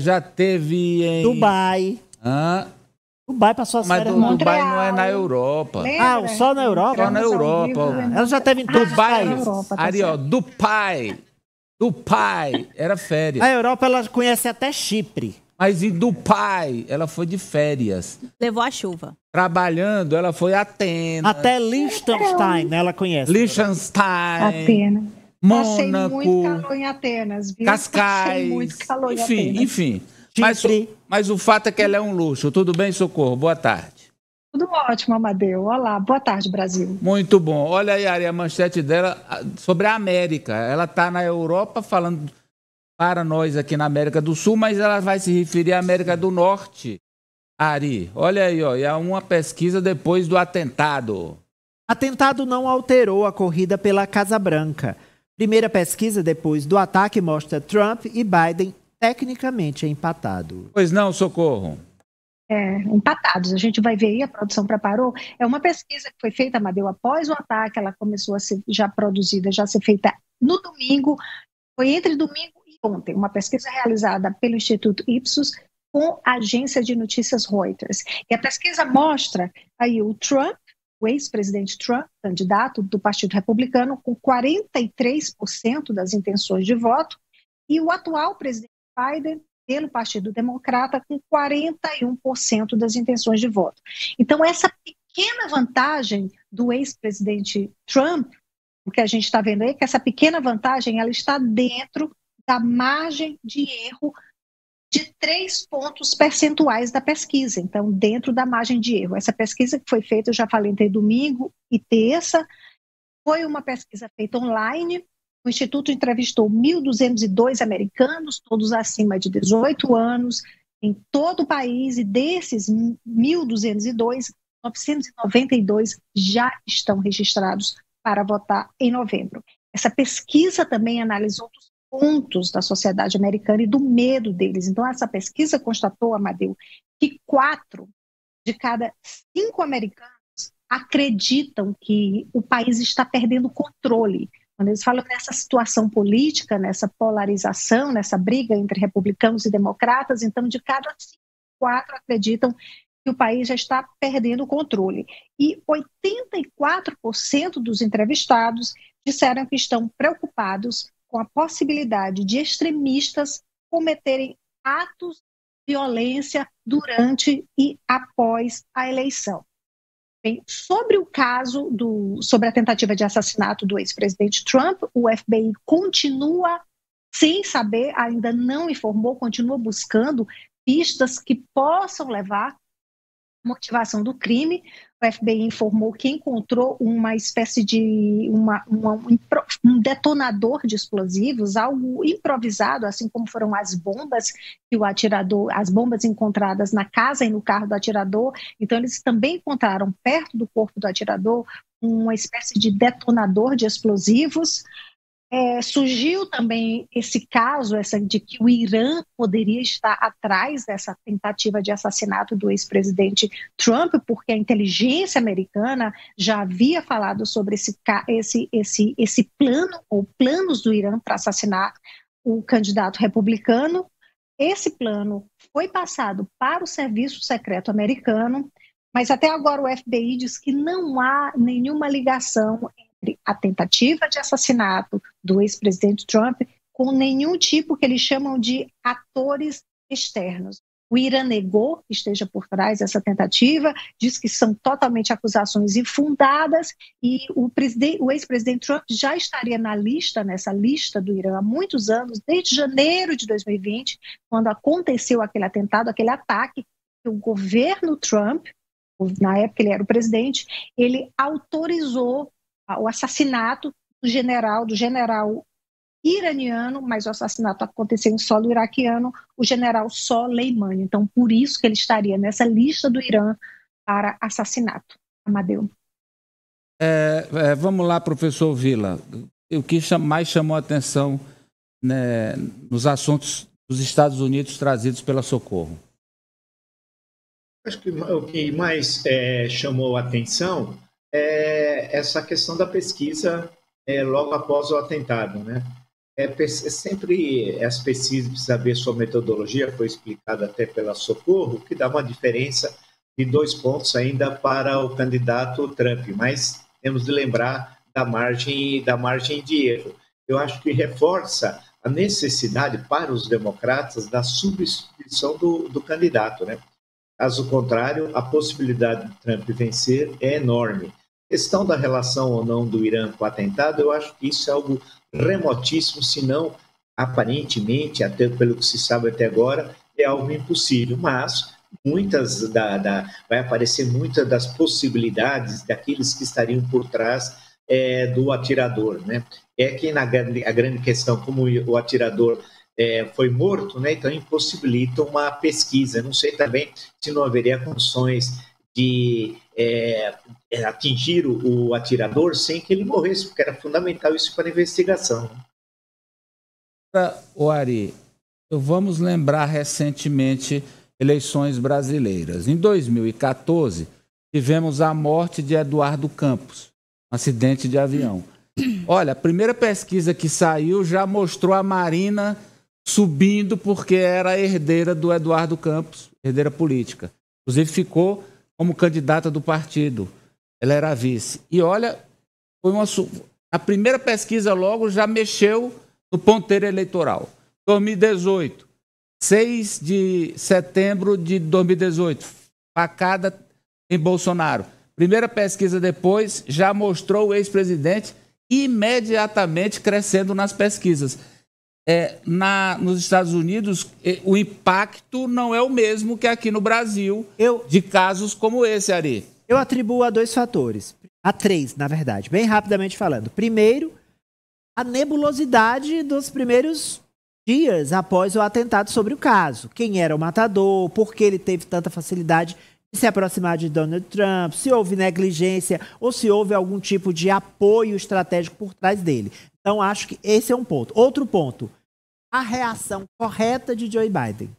Já teve em... Dubai. Dubai passou as férias. Mas Dubai não é na Europa. Lembra? Só na Europa? Só na Europa. Ela já teve em todos os países. Ari, ó, Dubai era férias. A Europa, ela conhece até Chipre. Mas em Dubai, ela foi de férias. Levou a chuva. Trabalhando, ela foi a Atenas. Até Liechtenstein, ela conhece. Liechtenstein. Atenas. Passei Mônaco. muito calor em Atenas, viu? Cascais. Passei muito calor em Atenas. Enfim. Mas o fato é que ela é um luxo. Tudo bem, Socorro? Boa tarde. Tudo ótimo, Amadeu. Olá, boa tarde, Brasil. Muito bom. Olha aí, Ari, a manchete dela sobre a América. Ela está na Europa falando para nós aqui na América do Sul, mas ela vai se referir à América do Norte. Ari, olha aí, ó, e há uma pesquisa depois do atentado. Atentado não alterou a corrida pela Casa Branca. Primeira pesquisa depois do ataque mostra Trump e Biden tecnicamente empatados. Pois não, Socorro. Empatados. A gente vai ver aí, a produção preparou. É uma pesquisa que foi feita, Amadeu, após o ataque. Ela começou a ser já produzida, já ser feita no domingo. Foi entre domingo e ontem. Uma pesquisa realizada pelo Instituto Ipsos com a agência de notícias Reuters. E a pesquisa mostra aí o Trump, o ex-presidente Trump, candidato do Partido Republicano, com 43% das intenções de voto, e o atual presidente Biden, pelo Partido Democrata, com 41% das intenções de voto. Então, essa pequena vantagem do ex-presidente Trump, o que a gente está vendo aí é que essa pequena vantagem ela está dentro da margem de erro de 3 pontos percentuais da pesquisa. Então, dentro da margem de erro. Essa pesquisa que foi feita, eu já falei, entre domingo e terça, foi uma pesquisa feita online. O Instituto entrevistou 1.202 americanos, todos acima de 18 anos, em todo o país, e desses 1.202, 992 já estão registrados para votar em novembro. Essa pesquisa também analisou os pontos da sociedade americana e do medo deles. Então, essa pesquisa constatou, Amadeu, que 4 de cada 5 americanos acreditam que o país está perdendo o controle. Quando eles falam nessa situação política, nessa polarização, nessa briga entre republicanos e democratas, então de cada 5, 4 acreditam que o país já está perdendo o controle. E 84% dos entrevistados disseram que estão preocupados com a possibilidade de extremistas cometerem atos de violência durante e após a eleição. Bem, sobre o caso sobre a tentativa de assassinato do ex-presidente Trump, o FBI continua sem saber, ainda não informou, continua buscando pistas que possam levar à motivação do crime. O FBI informou que encontrou uma espécie de um detonador de explosivos, algo improvisado, assim como foram as bombas que o atirador, as bombas encontradas na casa e no carro do atirador. Então eles também encontraram perto do corpo do atirador uma espécie de detonador de explosivos. Surgiu também esse caso de que o Irã poderia estar atrás dessa tentativa de assassinato do ex-presidente Trump, porque a inteligência americana já havia falado sobre esse plano, ou planos do Irã para assassinar o candidato republicano. Esse plano foi passado para o Serviço Secreto americano, mas até agora o FBI diz que não há nenhuma ligação entre a tentativa de assassinato do ex-presidente Trump com nenhum tipo que eles chamam de atores externos. O Irã negou que esteja por trás dessa tentativa, diz que são totalmente acusações infundadas, e o ex-presidente Trump já estaria nessa lista do Irã há muitos anos, desde janeiro de 2020, quando aconteceu aquele atentado, aquele ataque, que o governo Trump, na época ele era o presidente, ele autorizou o assassinato do general iraniano, mas o assassinato aconteceu em solo iraquiano, o general Soleimani. Então, por isso que ele estaria nessa lista do Irã para assassinato. Amadeu. Vamos lá, professor Vila. O que mais chamou a atenção, né, nos assuntos dos Estados Unidos trazidos pela Socorro? Acho que o que mais chamou a atenção é essa questão da pesquisa logo após o atentado, né? Sempre as pesquisas precisam ver sua metodologia, foi explicada até pela Socorro, que dá uma diferença de 2 pontos ainda para o candidato Trump, mas temos de lembrar da margem de erro. Eu acho que reforça a necessidade para os democratas da substituição do candidato, né? Caso contrário, a possibilidade de Trump vencer é enorme. A questão da relação ou não do Irã com o atentado, eu acho que isso é algo remotíssimo, se não, aparentemente, até pelo que se sabe até agora, é algo impossível. Mas vai aparecer muitas das possibilidades daqueles que estariam por trás do atirador, né? É que a grande questão, como o atirador foi morto, né? Então impossibilita uma pesquisa. Não sei também se não haveria condições de atingir o atirador sem que ele morresse, porque era fundamental isso para a investigação. Ari, vamos lembrar recentemente eleições brasileiras. Em 2014, tivemos a morte de Eduardo Campos, um acidente de avião. Olha, a primeira pesquisa que saiu já mostrou a Marina subindo porque era a herdeira do Eduardo Campos, herdeira política. Inclusive ficou como candidata do partido. Ela era vice. E olha, a primeira pesquisa logo já mexeu no ponteiro eleitoral. 2018, 6 de setembro de 2018, facada em Bolsonaro. Primeira pesquisa depois já mostrou o ex-presidente imediatamente crescendo nas pesquisas. Nos Estados Unidos, o impacto não é o mesmo que aqui no Brasil, de casos como esse, Ari. Eu atribuo a 2 fatores. A 3, na verdade, bem rapidamente falando. Primeiro, a nebulosidade dos primeiros dias após o atentado sobre o caso. Quem era o matador, por que ele teve tanta facilidade de se aproximar de Donald Trump, se houve negligência ou se houve algum tipo de apoio estratégico por trás dele. Então, acho que esse é um ponto. Outro ponto, a reação correta de Joe Biden.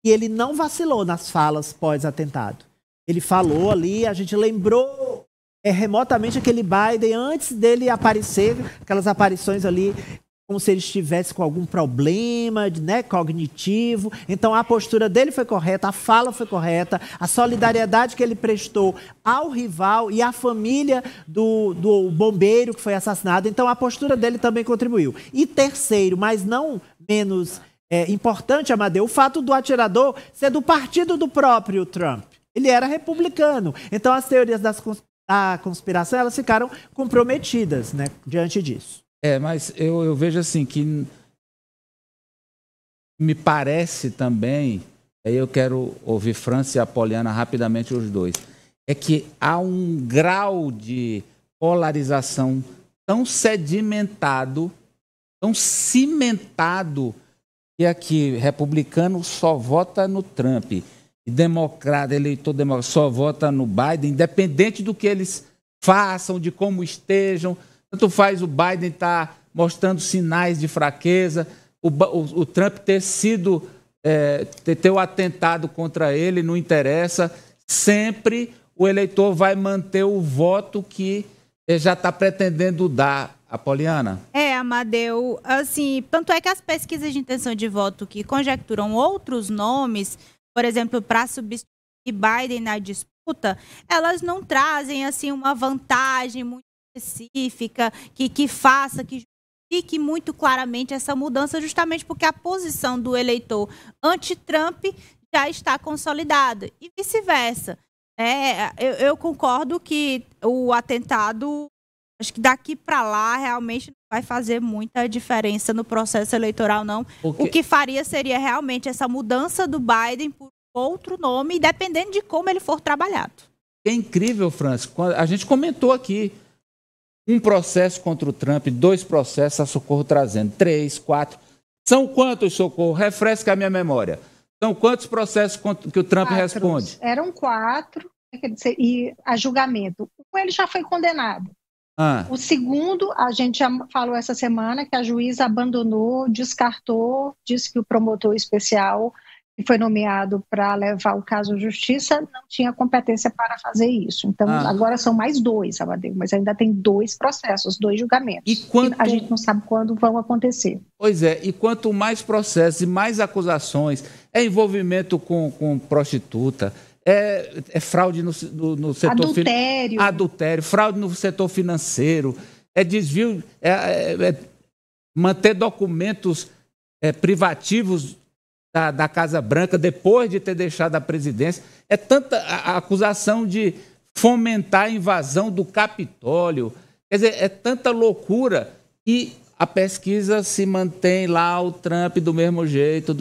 E ele não vacilou nas falas pós-atentado. Ele falou ali, a gente lembrou remotamente aquele Biden antes dele aparecer, aquelas aparições ali, como se ele estivesse com algum problema, né, cognitivo. Então, a postura dele foi correta, a fala foi correta, a solidariedade que ele prestou ao rival e à família do bombeiro que foi assassinado. Então, a postura dele também contribuiu. E terceiro, mas não menos importante, Amadeu, o fato do atirador ser do partido do próprio Trump. Ele era republicano. Então, as teorias da conspiração, elas ficaram comprometidas, né, diante disso. Mas eu vejo assim que me parece também, aí eu quero ouvir França e Apoliana rapidamente os dois, é que há um grau de polarização tão sedimentado, tão cimentado, que aqui republicano só vota no Trump e eleitor democrata só vota no Biden, independente do que eles façam, de como estejam. Tanto faz o Biden estar mostrando sinais de fraqueza, o Trump ter o atentado contra ele, não interessa. Sempre o eleitor vai manter o voto que já está pretendendo dar. Apoliana? Amadeu, assim, tanto é que as pesquisas de intenção de voto que conjecturam outros nomes, por exemplo, para substituir Biden na disputa, elas não trazem assim uma vantagem muito específica, que faça, que justifique muito claramente essa mudança, justamente porque a posição do eleitor anti-Trump já está consolidada, e vice-versa. Eu concordo que o atentado, acho que daqui para lá, realmente não vai fazer muita diferença no processo eleitoral, não. O que faria seria realmente essa mudança do Biden por outro nome, dependendo de como ele for trabalhado. É incrível, França. A gente comentou aqui, um processo contra o Trump, 2 processos, a Socorro trazendo, 3, 4. São quantos, Socorro? Refresca a minha memória. São quantos processos que o Trump responde? Eram 4, quer dizer, e a julgamento. Ele já foi condenado. O segundo, a gente já falou essa semana que a juíza abandonou, descartou, disse que o promotor especial que foi nomeado para levar o caso à justiça, não tinha competência para fazer isso. Então, agora são mais 2, Amadeu, mas ainda tem 2 processos, 2 julgamentos. E quanto... A gente não sabe quando vão acontecer. Pois é, e quanto mais processos e mais acusações, é envolvimento com prostituta, é fraude no setor... Adultério, fraude no setor financeiro, é desvio, manter documentos privativos da Casa Branca depois de ter deixado a presidência. É tanta a acusação de fomentar a invasão do Capitólio. Quer dizer, é tanta loucura e a pesquisa se mantém lá, o Trump do mesmo jeito.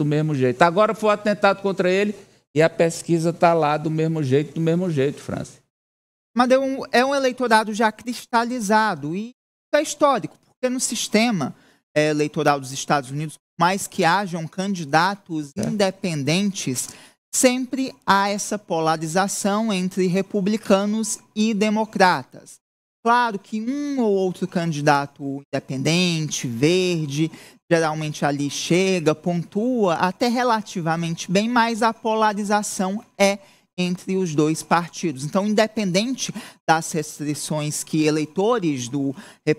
Agora foi um atentado contra ele e a pesquisa está lá do mesmo jeito, França. Mas é um eleitorado já cristalizado e é histórico, porque no sistema eleitoral dos Estados Unidos, mais que hajam candidatos independentes, sempre há essa polarização entre republicanos e democratas. Claro que um ou outro candidato independente, verde, geralmente ali chega, pontua até relativamente bem, mas a polarização é entre os 2 partidos. Então, independente das restrições que eleitores do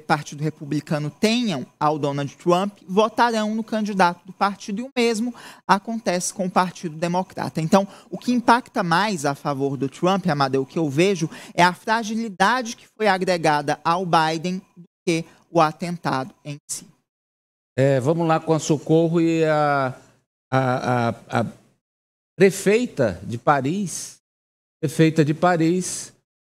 Partido Republicano tenham ao Donald Trump, votarão no candidato do partido, e o mesmo acontece com o Partido Democrata. Então, o que impacta mais a favor do Trump, Amadeu, o que eu vejo é a fragilidade que foi agregada ao Biden do que o atentado em si. Vamos lá com a Socorro e a prefeita de Paris